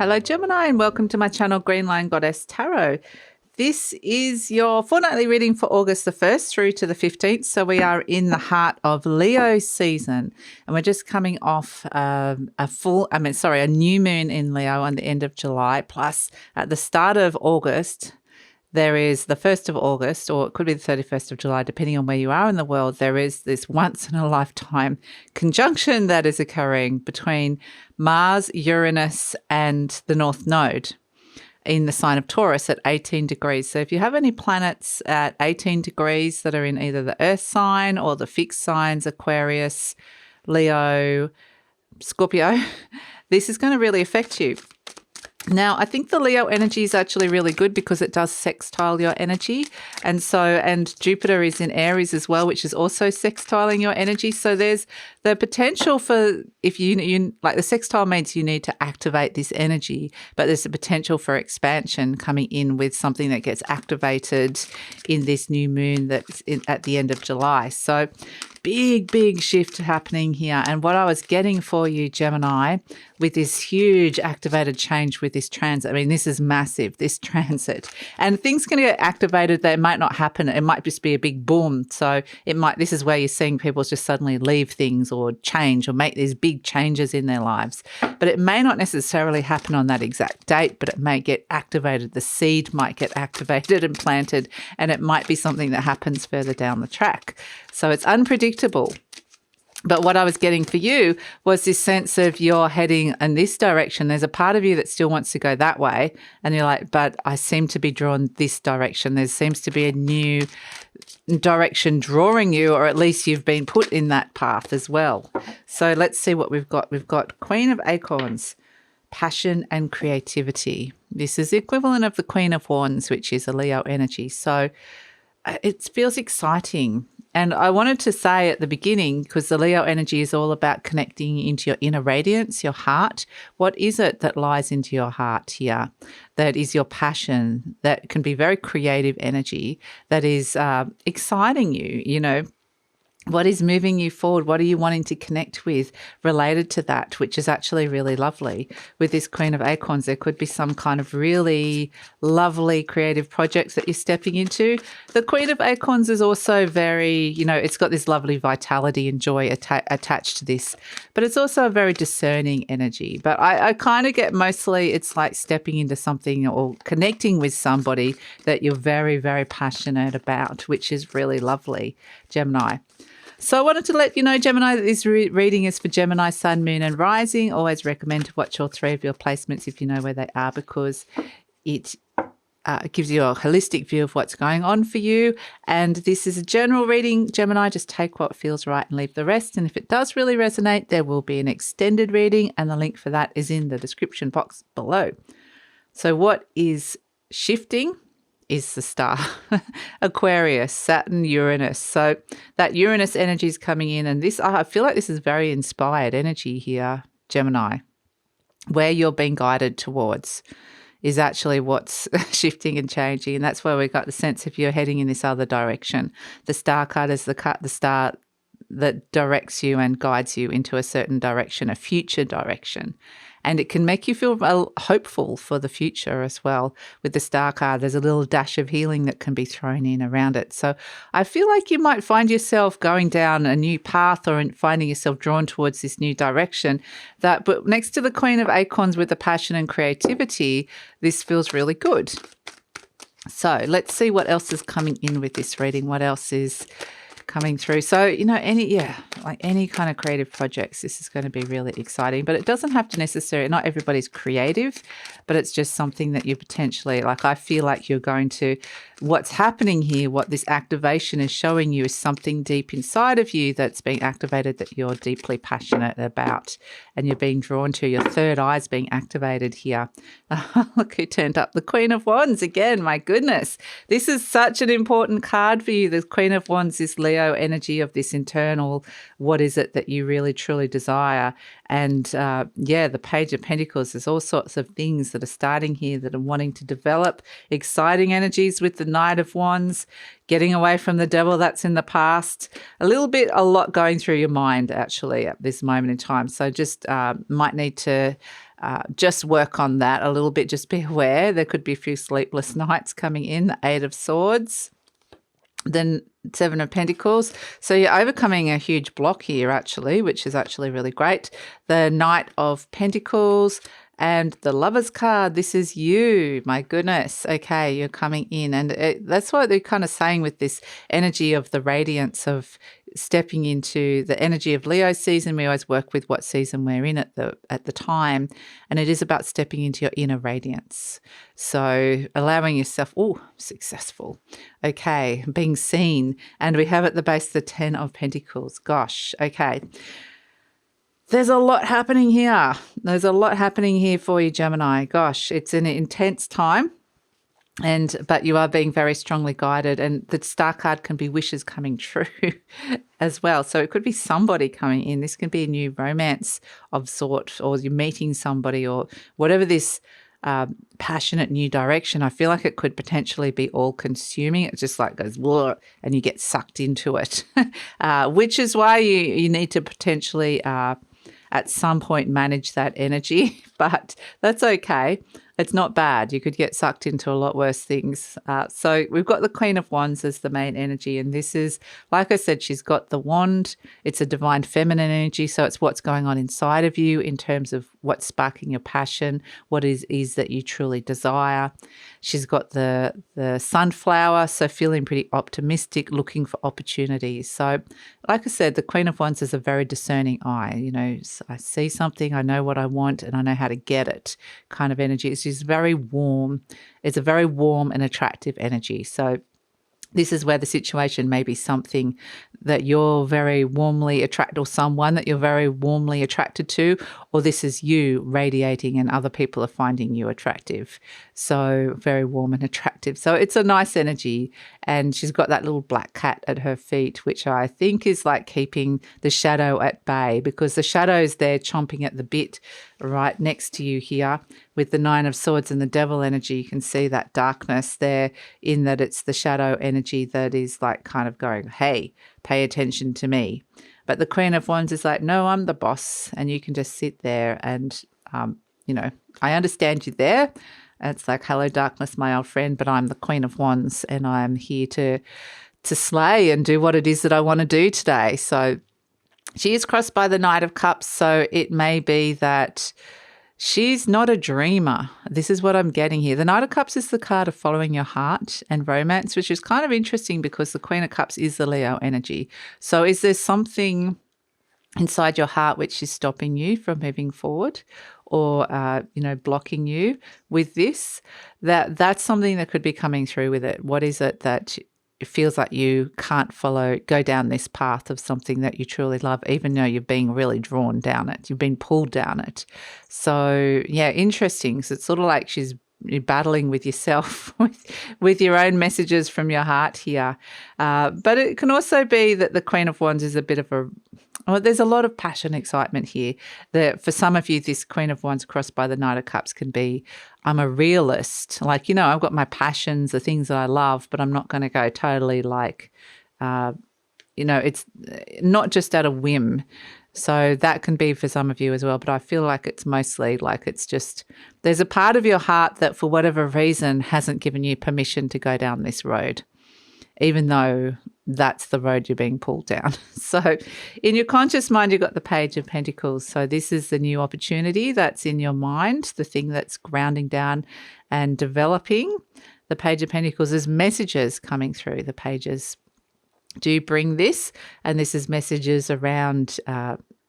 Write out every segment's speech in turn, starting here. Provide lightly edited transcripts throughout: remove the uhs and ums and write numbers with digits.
Hello Gemini and welcome to my channel GreenLion Goddess Tarot. This is your fortnightly reading for August the 1st through to the 15th. So we are in the heart of Leo season and we're just coming off a new moon in Leo on the end of July. Plus at the start of August, there is the 1st of August, or it could be the 31st of July, depending on where you are in the world. There is this once in a lifetime conjunction that is occurring between Mars, Uranus, and the North Node in the sign of Taurus at 18 degrees. So if you have any planets at 18 degrees that are in either the Earth sign or the fixed signs, Aquarius, Leo, Scorpio, this is going to really affect you. Now, I think the Leo energy is actually really good because it does sextile your energy. And Jupiter is in Aries as well, which is also sextiling your energy. So there's the potential for, if you like, the sextile means you need to activate this energy, but there's a potential for expansion coming in with something that gets activated in this new moon that's at the end of July. So big shift happening here. And what I was getting for you, Gemini, with this huge activated change with this transit, I mean, this is massive, this transit. And things can get activated that might not happen. It might just be a big boom. So this is where you're seeing people just suddenly leave things or change or make these big changes in their lives. But it may not necessarily happen on that exact date, but it may get activated. The seed might get activated and planted, and it might be something that happens further down the track. So it's unpredictable. But what I was getting for you was this sense of you're heading in this direction. There's a part of you that still wants to go that way. And you're like, but I seem to be drawn this direction. There seems to be a new direction drawing you, or at least you've been put in that path as well. So let's see what we've got. We've got Queen of Acorns, passion and creativity. This is the equivalent of the Queen of Wands, which is a Leo energy. So it feels exciting. And I wanted to say at the beginning, because the Leo energy is all about connecting into your inner radiance, your heart. What is it that lies into your heart here? That is your passion, that can be very creative energy, that is exciting you, you know. What is moving you forward? What are you wanting to connect with related to that, which is actually really lovely. With this Queen of Acorns, there could be some kind of really lovely creative projects that you're stepping into. The Queen of Acorns is also very, you know, it's got this lovely vitality and joy attached to this, but it's also a very discerning energy. But I kind of get mostly it's like stepping into something or connecting with somebody that you're very, very passionate about, which is really lovely, Gemini. So I wanted to let you know, Gemini, that this reading is for Gemini, Sun, Moon and Rising. Always recommend to watch all three of your placements if you know where they are, because it gives you a holistic view of what's going on for you. And this is a general reading, Gemini. Just take what feels right and leave the rest. And if it does really resonate, there will be an extended reading, and the link for that is in the description box below. So what is shifting is the star, Aquarius, Saturn, Uranus. So that Uranus energy is coming in, and this, I feel like this is very inspired energy here, Gemini. Where you're being guided towards is actually what's shifting and changing, and that's where we got the sense if you're heading in this other direction. The star card is the star that directs you and guides you into a certain direction, a future direction. And it can make you feel hopeful for the future as well. With the star card, there's a little dash of healing that can be thrown in around it. So I feel like you might find yourself going down a new path or finding yourself drawn towards this new direction. But next to the Queen of Acorns with the passion and creativity, this feels really good. So let's see what else is coming in with this reading. What else is coming through? So, you know, any kind of creative projects, this is going to be really exciting. But it doesn't have to necessarily, not everybody's creative, but it's just something that you potentially, like, I feel like you're going to, what's happening here, what this activation is showing you is something deep inside of you that's being activated that you're deeply passionate about and you're being drawn to. Your third eye is being activated here. Look who turned up, the Queen of Wands again. My goodness, this is such an important card for you. The Queen of Wands is Leo energy of this internal, what is it that you really truly desire? And the Page of Pentacles, there's all sorts of things that are starting here that are wanting to develop. Exciting energies with the Knight of Wands, getting away from the devil that's in the past. A lot going through your mind actually at this moment in time. So just might need to just work on that a little bit. Just be aware. There could be a few sleepless nights coming in. The Eight of Swords, then Seven of Pentacles. So you're overcoming a huge block here, actually, which is actually really great. The Knight of Pentacles and the Lover's card. This is you. My goodness. Okay, you're coming in. And that's what they're kind of saying with this energy of the radiance of stepping into the energy of Leo season. We always work with what season we're in at the time, and it is about stepping into your inner radiance. So allowing yourself, successful. Okay, being seen. And we have at the base the Ten of Pentacles. Gosh, okay. There's a lot happening here. There's a lot happening here for you, Gemini. Gosh, it's an intense time. But you are being very strongly guided, and the Star card can be wishes coming true as well. So it could be somebody coming in. This can be a new romance of sort, or you're meeting somebody, or whatever this passionate new direction. I feel like it could potentially be all consuming. It just like goes, whoa, and you get sucked into it, which is why you need to potentially at some point manage that energy, but that's okay. It's not bad. You could get sucked into a lot worse things. So we've got the Queen of Wands as the main energy. And this is, like I said, she's got the wand. It's a divine feminine energy. So it's what's going on inside of you in terms of what's sparking your passion, what is that you truly desire. She's got the sunflower, so feeling pretty optimistic, looking for opportunities. So like I said, the Queen of Wands is a very discerning eye. You know, I see something, I know what I want, and I know how to get it kind of energy. She's very warm. It's a very warm and attractive energy. So this is where the situation may be something that you're very warmly attracted, or someone that you're very warmly attracted to, or this is you radiating and other people are finding you attractive. So very warm and attractive. So it's a nice energy. And she's got that little black cat at her feet, which I think is like keeping the shadow at bay, because the shadow's there chomping at the bit right next to you here with the Nine of Swords and the Devil energy. You can see that darkness there, in that it's the shadow energy that is like kind of going, hey, pay attention to me. But the Queen of Wands is like, no, I'm the boss, and you can just sit there and, I understand you there. It's like, hello, darkness, my old friend, but I'm the Queen of Wands, and I'm here to slay and do what it is that I want to do today. So she is crossed by the Knight of Cups, so it may be that she's not a dreamer. This is what I'm getting here. The Knight of Cups is the card of following your heart and romance, which is kind of interesting because the Queen of Cups is the Leo energy. So is there something inside your heart which is stopping you from moving forward, or blocking you with this? That's something that could be coming through with it. What is it that it feels like you can't go down this path of something that you truly love, even though you're being really drawn down it, you've been pulled down it? So yeah, interesting. So it's sort of like you're battling with yourself, with your own messages from your heart here. But it can also be that the Queen of Wands is a bit of there's a lot of passion, excitement here. For some of you, this Queen of Wands crossed by the Knight of Cups can be, I'm a realist. Like, I've got my passions, the things that I love, but I'm not going to go totally like, it's not just at a whim. So that can be for some of you as well. But I feel like it's mostly like it's just, there's a part of your heart that for whatever reason hasn't given you permission to go down this road, even though that's the road you're being pulled down. So in your conscious mind, you've got the Page of Pentacles. So this is the new opportunity that's in your mind, the thing that's grounding down and developing. The Page of Pentacles is messages coming through. The pages do bring this, and this is messages around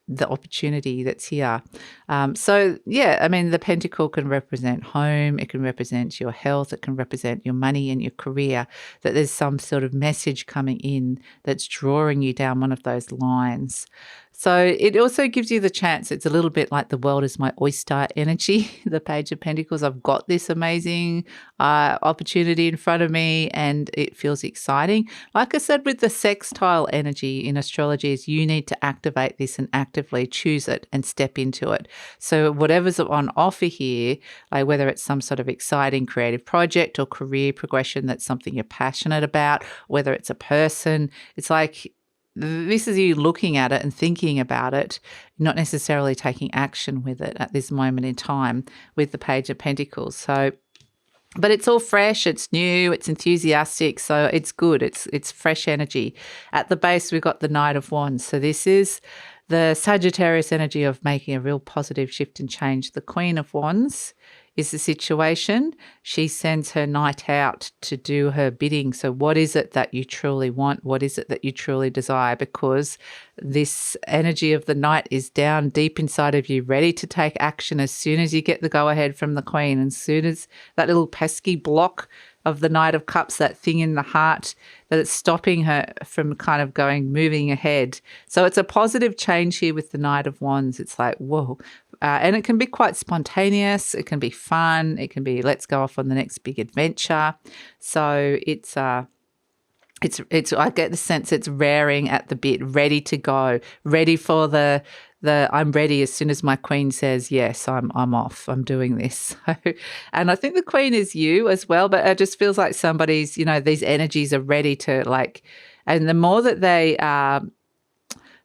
the opportunity that's here. The pentacle can represent home, it can represent your health, it can represent your money and your career, that there's some sort of message coming in that's drawing you down one of those lines. So it also gives you the chance, it's a little bit like the world is my oyster energy, the Page of Pentacles. I've got this amazing opportunity in front of me and it feels exciting. Like I said, with the sextile energy in astrology, is you need to activate this and actively choose it and step into it. So whatever's on offer here, like whether it's some sort of exciting creative project or career progression, that's something you're passionate about, whether it's a person, it's like this is you looking at it and thinking about it, not necessarily taking action with it at this moment in time with the Page of Pentacles. So, but it's all fresh, it's new, it's enthusiastic, so it's good. It's fresh energy. At the base, we've got the Knight of Wands. So this is the Sagittarius energy of making a real positive shift and change. The Queen of Wands is the situation. She sends her knight out to do her bidding. So what is it that you truly want? What is it that you truly desire? Because this energy of the knight is down deep inside of you, ready to take action as soon as you get the go-ahead from the Queen, and as soon as that little pesky block of the Knight of Cups, that thing in the heart, that it's stopping her from kind of moving ahead. So it's a positive change here with the Knight of Wands. It's like, whoa. And it can be quite spontaneous. It can be fun. It can be, let's go off on the next big adventure. So it's I get the sense it's raring at the bit, ready to go, ready for the I'm ready as soon as my Queen says, yes, I'm off, I'm doing this. And I think the Queen is you as well, but it just feels like somebody's, these energies are ready to and the more that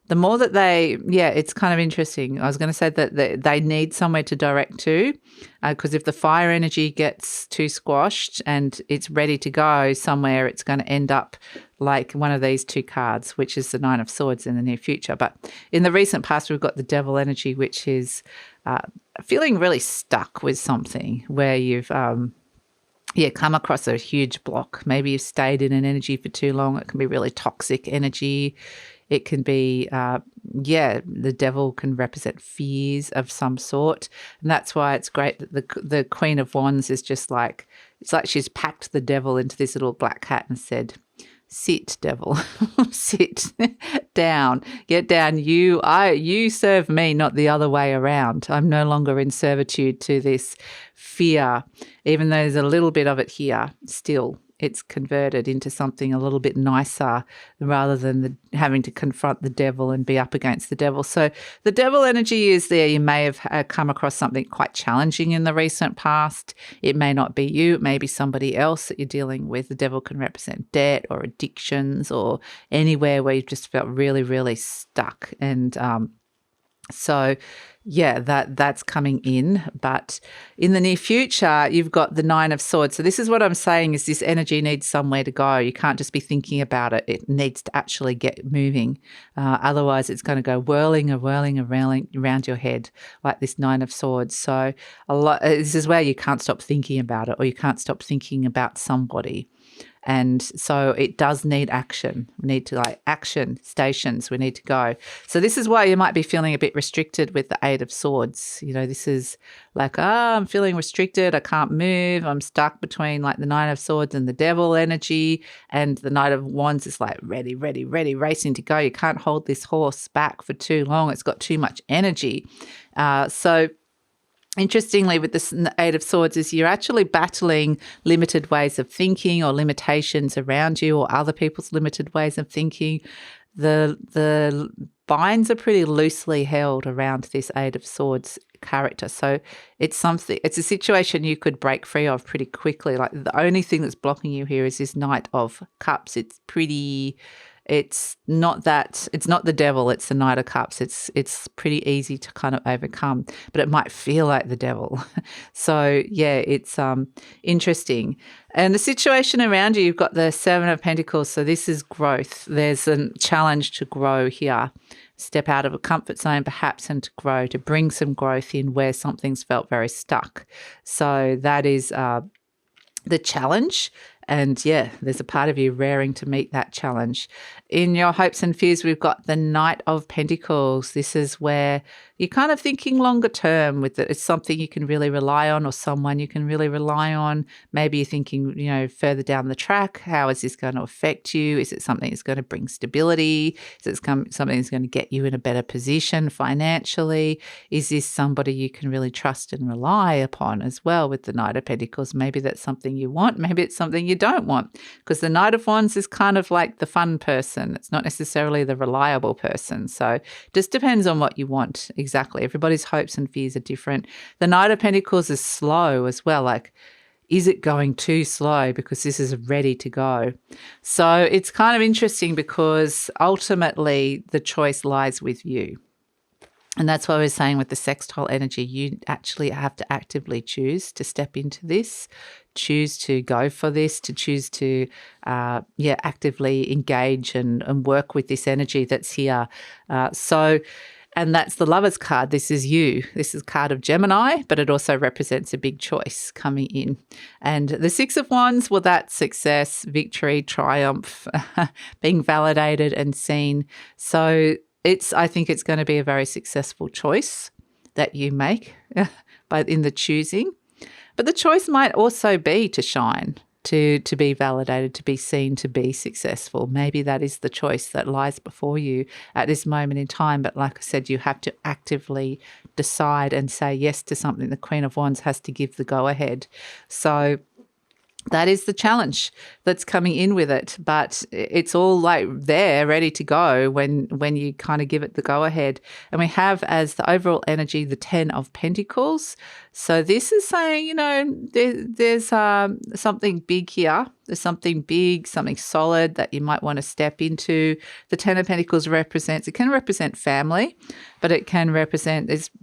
it's kind of interesting. I was going to say that they need somewhere to direct to, because if the fire energy gets too squashed and it's ready to go somewhere, it's going to end up like one of these two cards, which is the Nine of Swords in the near future. But in the recent past, we've got the Devil energy, which is feeling really stuck with something where you've come across a huge block. Maybe you've stayed in an energy for too long. It can be really toxic energy. It can be, the devil can represent fears of some sort. And that's why it's great that the Queen of Wands is just like, it's like she's packed the devil into this little black hat and said, sit, devil, sit down, get down. You serve me, not the other way around. I'm no longer in servitude to this fear, even though there's a little bit of it here still. It's converted into something a little bit nicer rather than having to confront the devil and be up against the devil. So the devil energy is there. You may have come across something quite challenging in the recent past. It may not be you. It may be somebody else that you're dealing with. The devil can represent debt or addictions or anywhere where you've just felt really, really stuck. And that's coming in. But in the near future, you've got the Nine of Swords. So this is what I'm saying is this energy needs somewhere to go. You can't just be thinking about it. It needs to actually get moving. Otherwise, it's going to go whirling around your head like this Nine of Swords. So this is where you can't stop thinking about it, or you can't stop thinking about somebody. And so it does need action. We need to action stations. We need to go. So this is why you might be feeling a bit restricted with the Eight of Swords. This is like, I'm feeling restricted. I can't move. I'm stuck between the Nine of Swords and the Devil energy. And the Knight of Wands is ready, racing to go. You can't hold this horse back for too long. It's got too much energy. Interestingly, with this Eight of Swords is you're actually battling limited ways of thinking or limitations around you or other people's limited ways of thinking. The binds are pretty loosely held around this Eight of Swords character. So it's a situation you could break free of pretty quickly. The only thing that's blocking you here is this Knight of Cups. It's not the devil, it's the Knight of Cups. It's pretty easy to kind of overcome, but it might feel like the devil. So it's interesting. And the situation around you, you've got the Seven of Pentacles. So this is growth. There's a challenge to grow here. Step out of a comfort zone perhaps and to grow, to bring some growth in where something's felt very stuck. So that is the challenge. And there's a part of you raring to meet that challenge. In your hopes and fears, we've got the Knight of Pentacles. This is where you're kind of thinking longer term with it. It's something you can really rely on, or someone you can really rely on. Maybe you're thinking, further down the track, how is this going to affect you? Is it something that's going to bring stability? Is it something that's going to get you in a better position financially? Is this somebody you can really trust and rely upon as well with the Knight of Pentacles? Maybe that's something you want. Maybe it's something you don't want, because the Knight of Wands is kind of like the fun person. It's not necessarily the reliable person. So it just depends on what you want. Exactly. Everybody's hopes and fears are different. The Knight of Pentacles is slow as well. is it going too slow because this is ready to go? So it's kind of interesting because ultimately the choice lies with you. And that's what I was saying with the sextile energy. You actually have to actively choose to step into this, choose to go for this, to choose to actively engage and work with this energy that's here. And that's the Lover's card. This is you. This is a card of Gemini, but it also represents a big choice coming in. And the Six of Wands, well, that's success, victory, triumph, being validated and seen. So I think it's going to be a very successful choice that you make in the choosing. But the choice might also be to shine, to be validated, to be seen, to be successful. Maybe that is the choice that lies before you at this moment in time. But like I said, you have to actively decide and say yes to something. The Queen of Wands has to give the go-ahead. So that is the challenge that's coming in with it, but it's all like there ready to go when you kind of give it the go ahead. And we have as the overall energy the 10 of Pentacles. So this is saying, there's something big here. There's something big, something solid that you might want to step into. The 10 of Pentacles it can represent family, but it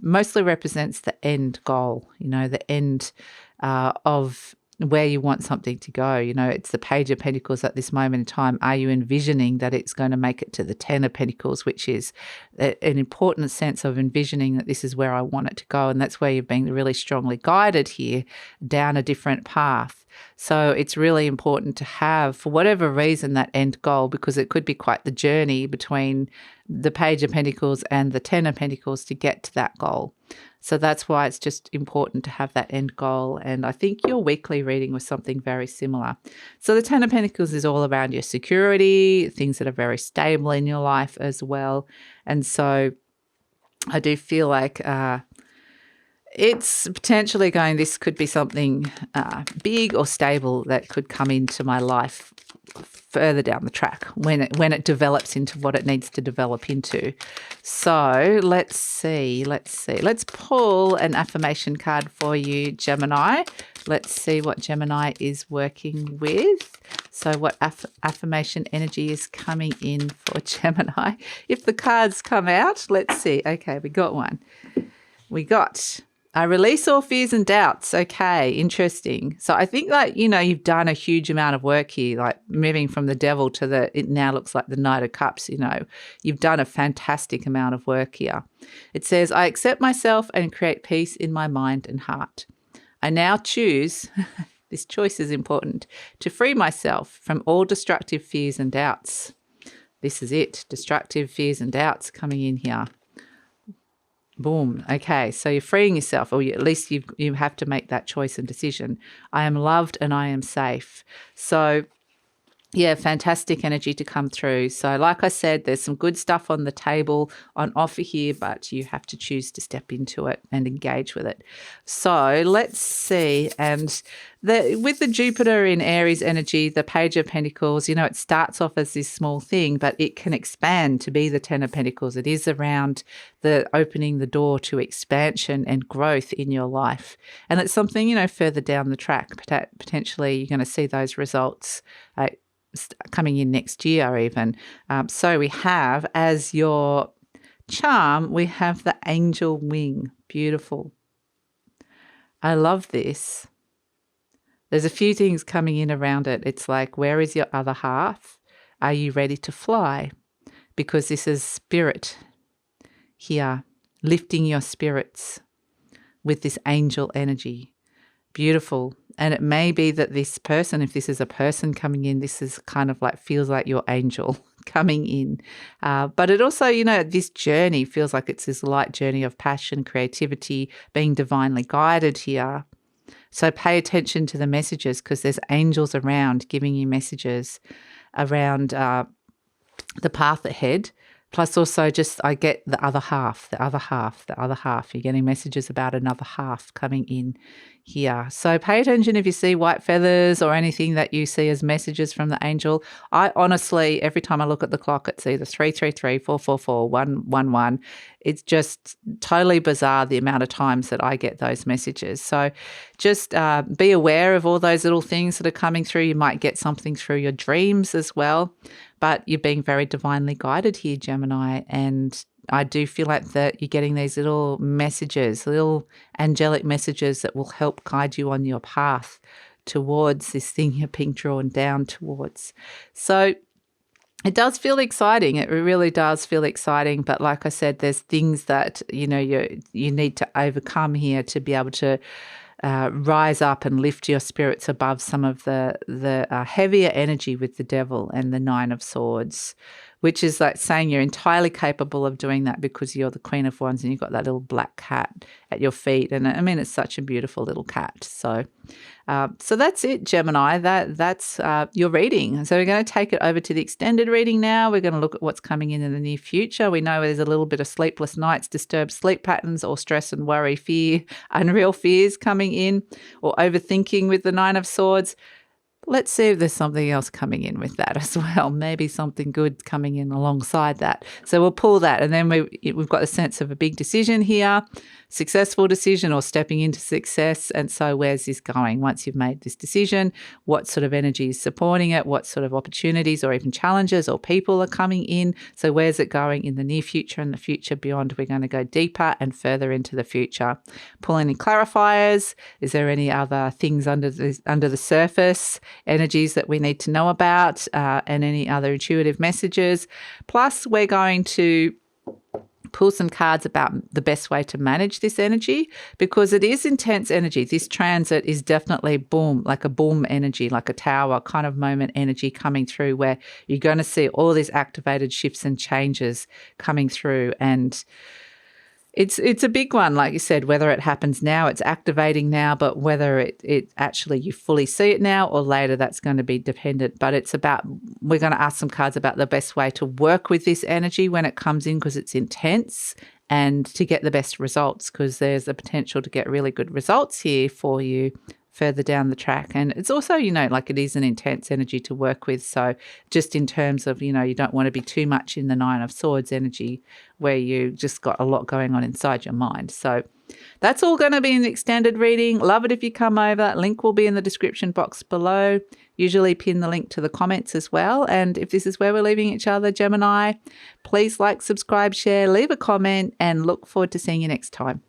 mostly represents the end goal, the end of where you want something to go. It's the Page of Pentacles at this moment in time. Are you envisioning that it's going to make it to the 10 of Pentacles, which is an important sense of envisioning that this is where I want it to go? And that's where you're being really strongly guided here down a different path. So it's really important to have, for whatever reason, that end goal, because it could be quite the journey between the Page of Pentacles and the 10 of Pentacles to get to that goal. So that's why it's just important to have that end goal. And I think your weekly reading was something very similar. So the 10 of Pentacles is all around your security, things that are very stable in your life as well. And so I do feel like it's potentially this could be something big or stable that could come into my life further down the track when it develops into what it needs to develop into. So let's see. Let's pull an affirmation card for you, Gemini. Let's see what Gemini is working with. So what affirmation energy is coming in for Gemini? If the cards come out, let's see. Okay, we got one. I release all fears and doubts. Okay, interesting. So I think that, you've done a huge amount of work here, like moving from the Devil to it now looks like the Knight of Cups, You've done a fantastic amount of work here. It says, I accept myself and create peace in my mind and heart. I now choose, this choice is important, to free myself from all destructive fears and doubts. This is it, destructive fears and doubts coming in here. Boom. Okay, so you're freeing yourself, or at least you have to make that choice and decision. I am loved and I am safe. So yeah, fantastic energy to come through. So like I said, there's some good stuff on the table, on offer here, but you have to choose to step into it and engage with it. So let's see. And with the Jupiter in Aries energy, the Page of Pentacles, it starts off as this small thing, but it can expand to be the 10 of Pentacles. It is around the opening the door to expansion and growth in your life. And it's something, further down the track, potentially you're going to see those results coming in next year even. So we have, as your charm, we have the angel wing. Beautiful. I love this. There's a few things coming in around it. It's like, where is your other half? Are you ready to fly? Because this is spirit here, lifting your spirits with this angel energy. Beautiful. And it may be that this person, if this is a person coming in, this is kind of like, feels like your angel coming in. But it also, this journey feels like it's this light journey of passion, creativity, being divinely guided here. So pay attention to the messages, because there's angels around giving you messages around the path ahead. Plus also just I get the other half. You're getting messages about another half coming in here. So pay attention if you see white feathers or anything that you see as messages from the angel. I honestly, every time I look at the clock, it's either 333, 444, 111. It's just totally bizarre the amount of times that I get those messages. So just be aware of all those little things that are coming through. You might get something through your dreams as well. But you're being very divinely guided here, Gemini, and I do feel like that you're getting these little messages, little angelic messages that will help guide you on your path towards this thing you're being drawn down towards. So it does feel exciting. It really does feel exciting. But like I said, there's things that, you need to overcome here to be able to rise up and lift your spirits above some of the heavier energy with the devil and the Nine of Swords, which is like saying you're entirely capable of doing that because you're the Queen of Wands and you've got that little black cat at your feet. And I mean, it's such a beautiful little cat. So that's it, Gemini. That's your reading. So we're going to take it over to the extended reading now. We're going to look at what's coming in the near future. We know there's a little bit of sleepless nights, disturbed sleep patterns, or stress and worry, fear, unreal fears coming in, or overthinking with the Nine of Swords. Let's see if there's something else coming in with that as well. Maybe something good coming in alongside that. So we'll pull that. And then we've got a sense of a big decision here, successful decision or stepping into success. And so where's this going? Once you've made this decision, what sort of energy is supporting it? What sort of opportunities or even challenges or people are coming in? So where's it going in the near future and the future beyond? We're going to go deeper and further into the future. Pull any clarifiers. Is there any other things under the surface? Energies that we need to know about and any other intuitive messages. Plus, we're going to pull some cards about the best way to manage this energy because it is intense energy. This transit is definitely boom, like a boom energy, like a tower kind of moment energy coming through where you're going to see all these activated shifts and changes coming through. And it's a big one, like you said, whether it happens now, it's activating now, but whether it actually you fully see it now or later, that's going to be dependent. But it's about, we're going to ask some cards about the best way to work with this energy when it comes in because it's intense and to get the best results because there's a potential to get really good results here for you further down the track. And it's also, like it is an intense energy to work with. So just in terms of, you don't want to be too much in the Nine of Swords energy where you just got a lot going on inside your mind. So that's all going to be in the extended reading. Love it if you come over. Link will be in the description box below. Usually pin the link to the comments as well. And if this is where we're leaving each other, Gemini, please like, subscribe, share, leave a comment, and look forward to seeing you next time.